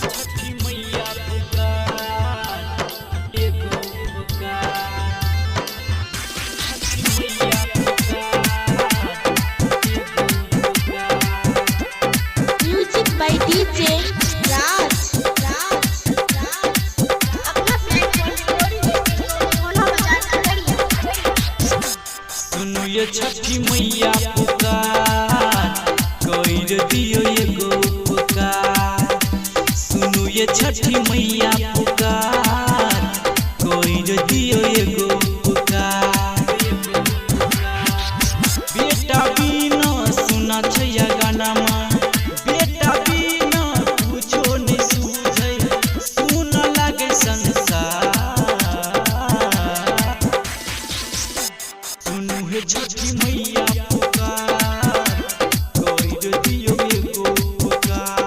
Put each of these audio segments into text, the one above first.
छठी मैया पुकार एगो पुकार। छठी मैया पुकार एगो पुकार। म्यूजिक बाय डीजे राज अपना सुनो ये छठी मैया पुकार कोई दियो एगो पुकार। सुनो ये छठी मैया पुकार कोई दियो एगो पुकार। बेटा बिना सुना छैया गानामा बेटा बिना कुछो नहीं सूझे सुन लागे संसार। सुनो हे छठी मैया पुकार कोई दियो एगो पुकार।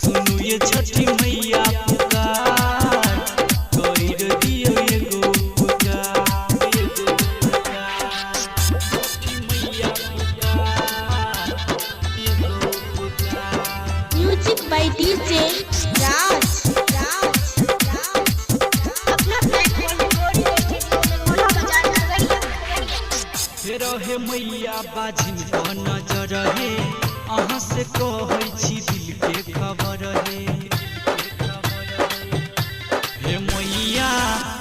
सुनो ये छठी मैया पुकार कोई दियो एगो पुकार। छठी मैया पुकार एगो पुकार। म्यूजिक बाय डीजे राज अपना फेरो हे मैया बाजिन को नजर हे अहाँ से कहै छी दिल के खबर हे। हे मैया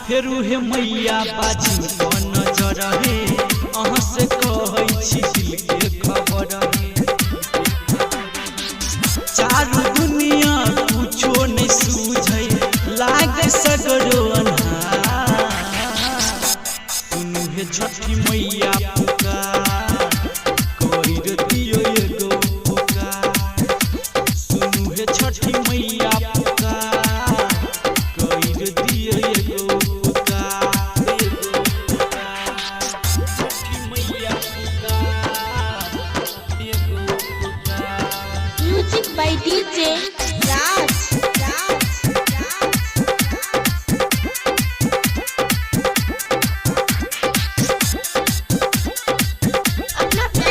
फेरू हे मैया बाजिन को नजर हे अहाँ से कहै छी दिल के खबर हे। चारू दुनिया कुछो नहीं सूझे लागे सगरो अन्हार। सुनु हे छठी मैया पुकार कोई दियो एगो पुकार। सुनु हे छठी मैया पुकार कोई दियो एगो पुकार। छठी मैया पुकार एगो पुकार। म्यूजिक बाय डीजे राज अपना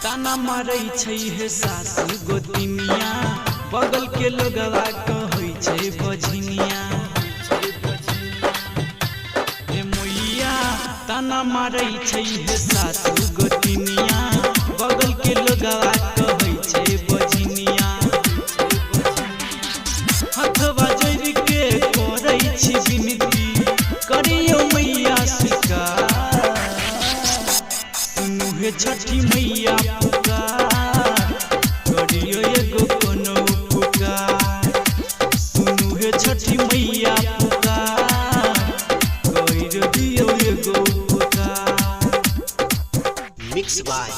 ताना मारै छै हे सासु गोतिनिया बगल के लोगवा कहै छै बझिनिया। हे मैया ताना मारै छै हे सासु गोतिनिया बगल के लोगवा कहै छै बझिनिया। हथवा जोड़ के करै छी विनती करियो मैया स्वीकार। सुनु हे छठी मैया पुकार करियो एगो कोनो पुकार। सुनु हे छठी मैया पुकार करियो दियो एगो पुकार। Mixed by